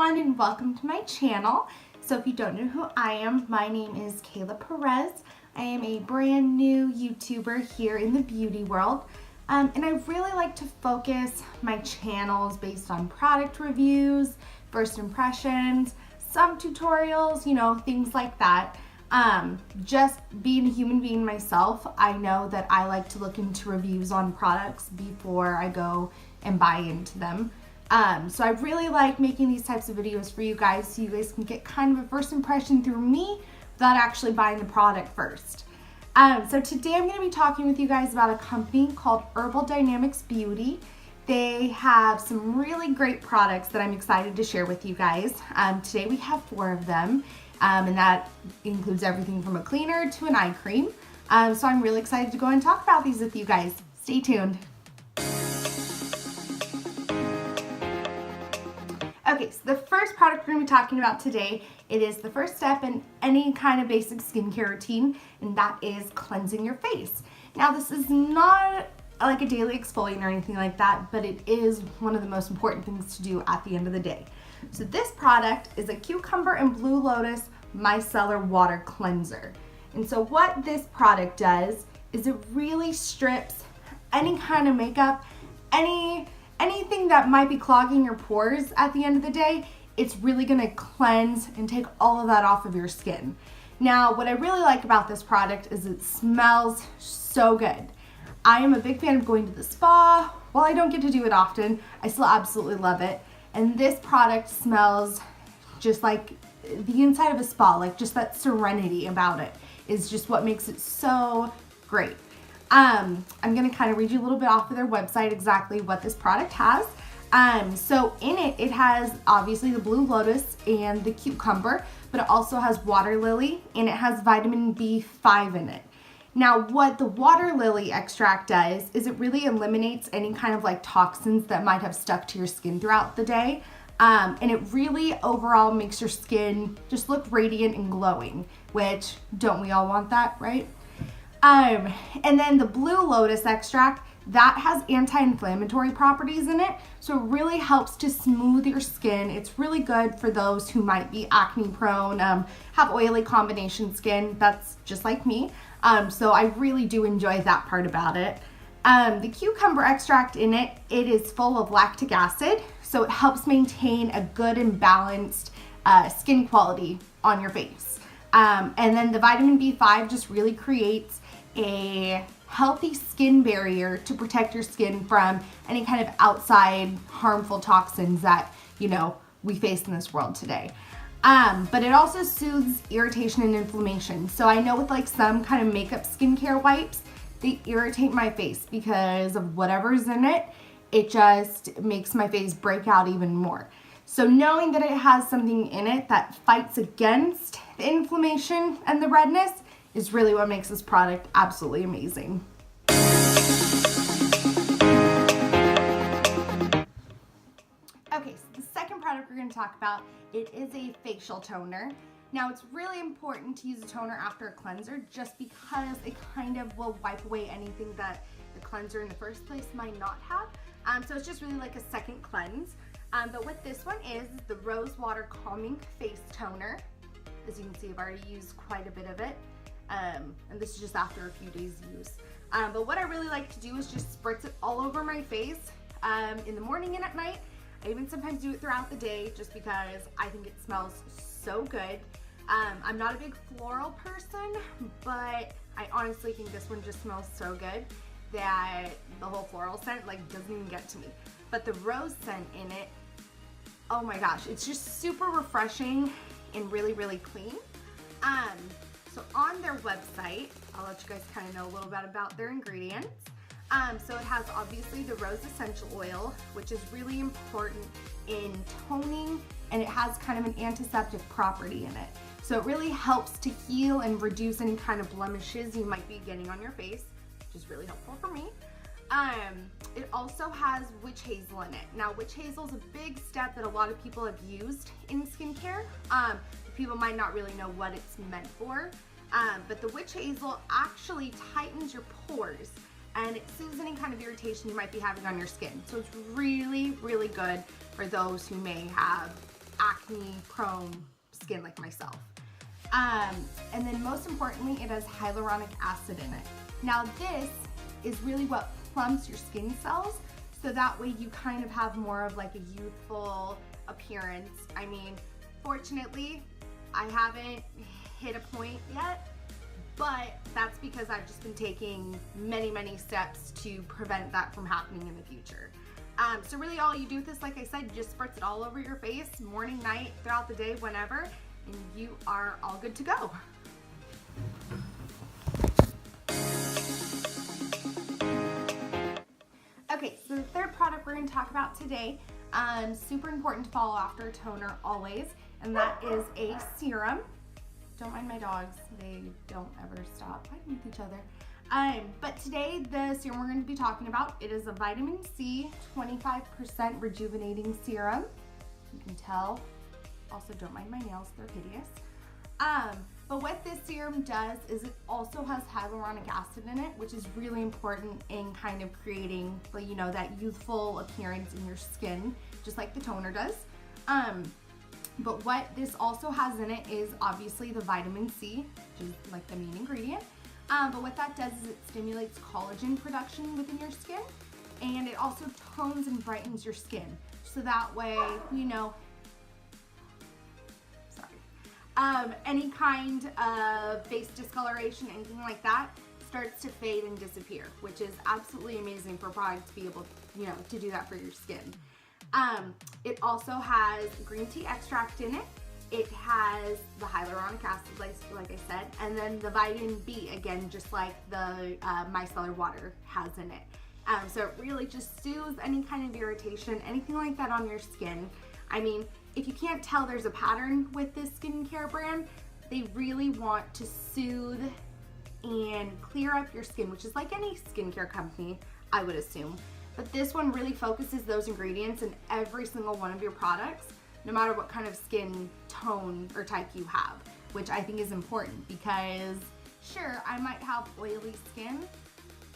everyone and welcome to my channel. So if you don't know who I am, my name is Kayla Perez. I am a brand new YouTuber here in the beauty world. And I really like to focus my channels based on product reviews, first impressions, some tutorials, things like that. Just being a human being myself, I know that I like to look into reviews on products before I go and buy into them. So I really like making these types of videos for you guys so you guys can get kind of a first impression through me without actually buying the product first. So today I'm going to be talking with you guys about a company called Herbal Dynamics Beauty. They have some really great products that I'm excited to share with you guys. Today we have 4 of them, and that includes everything from a cleaner to an eye cream. So I'm really excited to go and talk about these with you guys. Stay tuned. Okay, so the first product we're going to be talking about today, it is the first step in any kind of basic skincare routine, and that is cleansing your face. Now, this is not like a daily exfoliant or anything like that, but it is one of the most important things to do at the end of the day. So this product is a Cucumber and Blue Lotus Micellar Water Cleanser. And so what this product does is it really strips any kind of makeup, anything that might be clogging your pores at the end of the day. It's really going to cleanse and take all of that off of your skin. Now, what I really like about this product is it smells so good. I am a big fan of going to the spa. While I don't get to do it often, I still absolutely love it. And this product smells just like the inside of a spa, like just that serenity about it is just what makes it so great. I'm going to kind of read you a little bit off of their website exactly what this product has. So in it has obviously the Blue Lotus and the Cucumber, but it also has Water Lily and it has vitamin B5 in it. Now, what the Water Lily extract does is it really eliminates any kind of like toxins that might have stuck to your skin throughout the day. And it really overall makes your skin just look radiant and glowing, which don't we all want that, right? And then the Blue Lotus extract, that has anti-inflammatory properties in it, so it really helps to smooth your skin. It's really good for those who might be acne prone, have oily combination skin. That's just like me. So I really do enjoy that part about it. The cucumber extract in it, it is full of lactic acid, so it helps maintain a good and balanced skin quality on your face. And then the vitamin B5 just really creates a healthy skin barrier to protect your skin from any kind of outside harmful toxins that, we face in this world today. But it also soothes irritation and inflammation. So I know with like some kind of makeup skincare wipes, they irritate my face because of whatever's in it. It just makes my face break out even more. So knowing that it has something in it that fights against the inflammation and the redness is really what makes this product absolutely amazing. Okay, so the second product we're going to talk about, it is a facial toner. Now, it's really important to use a toner after a cleanser just because it kind of will wipe away anything that the cleanser in the first place might not have. So it's just really like a second cleanse. But what this one is the Rose Water Calming Face Toner. As you can see, I've already used quite a bit of it. And this is just after a few days use. But what I really like to do is just spritz it all over my face in the morning and at night. I even sometimes do it throughout the day just because I think it smells so good. I'm not a big floral person, but I honestly think this one just smells so good that the whole floral scent doesn't even get to me. But the rose scent in it, oh my gosh, it's just super refreshing and really, really clean. So on their website, I'll let you guys kind of know a little bit about their ingredients. So it has obviously the rose essential oil, which is really important in toning, and it has kind of an antiseptic property in it. So it really helps to heal and reduce any kind of blemishes you might be getting on your face, which is really helpful for me. It also has witch hazel in it. Now, witch hazel is a big step that a lot of people have used in skincare. People might not really know what it's meant for, but the witch hazel actually tightens your pores and it soothes any kind of irritation you might be having on your skin. So it's really, really good for those who may have acne prone skin like myself. And then most importantly, it has hyaluronic acid in it. Now this is really what plumps your skin cells, so that way you kind of have more of like a youthful appearance. I mean, fortunately, I haven't hit a point yet, but that's because I've just been taking many steps to prevent that from happening in the future. So really all you do with this, like I said, you just spritz it all over your face, morning, night, throughout the day, whenever, and you are all good to go. Okay, so the third product we're going to talk about today, super important to follow after a toner always, and that is a serum. Don't mind my dogs, they don't ever stop fighting with each other. But today the serum we're going to be talking about, it is a vitamin C 25% rejuvenating serum. You can tell. Also, don't mind my nails, they're hideous. But what this serum does is it also has hyaluronic acid in it, which is really important in kind of creating, you know, that youthful appearance in your skin, just like the toner does. But what this also has in it is obviously the vitamin C, which is like the main ingredient. But what that does is it stimulates collagen production within your skin, and it also tones and brightens your skin. So that way, you know, any kind of face discoloration, anything like that, starts to fade and disappear, which is absolutely amazing for a product to be able, you know, to do that for your skin. It also has green tea extract in it. It has the hyaluronic acid, like I said, and then the vitamin B, again, just like the micellar water has in it. So it really just soothes any kind of irritation, anything like that on your skin. I mean, if you can't tell, there's a pattern with this skincare brand. They really want to soothe and clear up your skin, which is like any skincare company, I would assume. But this one really focuses those ingredients in every single one of your products, no matter what kind of skin tone or type you have, which I think is important because sure, I might have oily skin,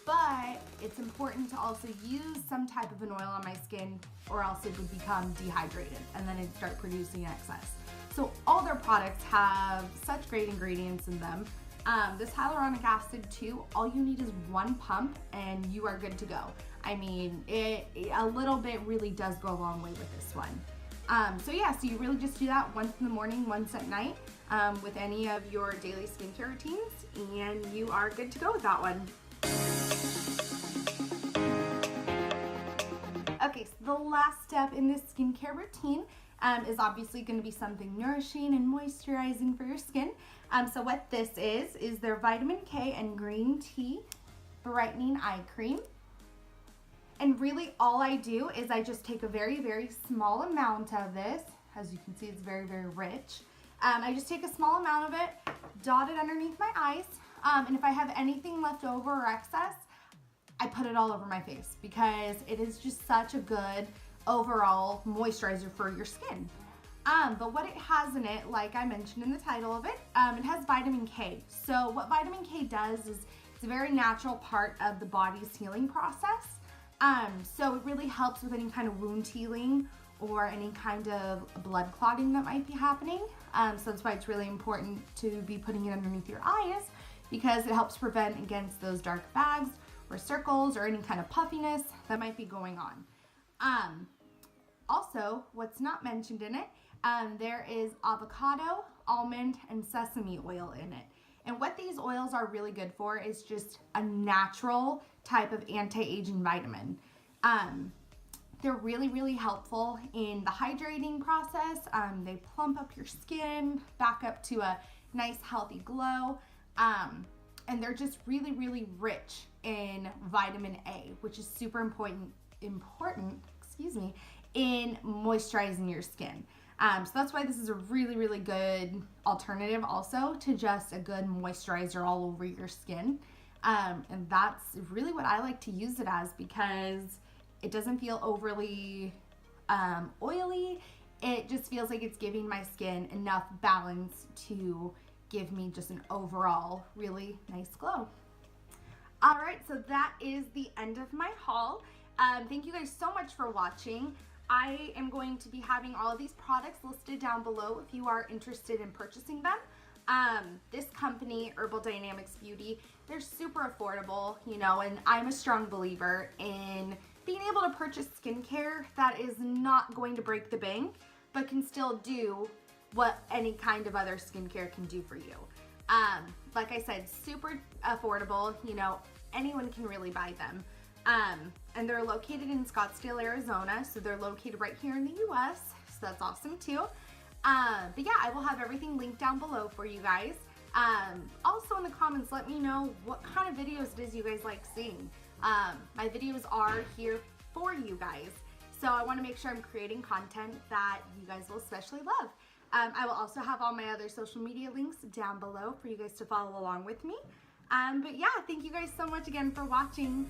but it's important to also use some type of an oil on my skin or else it would become dehydrated and then it'd start producing excess. So all their products have such great ingredients in them. This hyaluronic acid too, all you need is one pump and you are good to go. I mean, a little bit really does go a long way with this one. So yeah, so you really just do that once in the morning, once at night with any of your daily skincare routines, and you are good to go with that one. Okay, so the last step in this skincare routine is obviously going to be something nourishing and moisturizing for your skin. So what this is their vitamin K and green tea brightening eye cream. And really all I do is I just take a very small amount of this. As you can see, it's very rich. I just take a small amount of it, dot it underneath my eyes, and if I have anything left over or excess, I put it all over my face because it is just such a good overall moisturizer for your skin. But what it has in it, like I mentioned in the title of it, it has vitamin K. So what vitamin K does is it's a very natural part of the body's healing process. So it really helps with any kind of wound healing or any kind of blood clotting that might be happening. So that's why it's really important to be putting it underneath your eyes because it helps prevent against those dark bags or circles or any kind of puffiness that might be going on. Also, what's not mentioned in it, there is avocado, almond, and sesame oil in it. And what these oils are really good for is just a natural type of anti-aging vitamin. They're really helpful in the hydrating process. They plump up your skin, back up to a nice healthy glow. And they're just really rich in vitamin A, which is super important, in moisturizing your skin. So that's why this is a really good alternative also to just a good moisturizer all over your skin. And that's really what I like to use it as because it doesn't feel overly oily. It just feels like it's giving my skin enough balance to give me just an overall really nice glow. All right, so that is the end of my haul. Thank you guys so much for watching. I am going to be having all of these products listed down below if you are interested in purchasing them. This company, Herbal Dynamics Beauty, they're super affordable, you know, and I'm a strong believer in being able to purchase skincare that is not going to break the bank, but can still do what any kind of other skincare can do for you. Like I said, super affordable, you know, anyone can really buy them. And they're located in Scottsdale, Arizona, so they're located right here in the US, so that's awesome too. But yeah, I will have everything linked down below for you guys. Also in the comments, let me know what kind of videos it is you guys like seeing. My videos are here for you guys, so I want to make sure I'm creating content that you guys will especially love. I will also have all my other social media links down below for you guys to follow along with me. But yeah, thank you guys so much again for watching.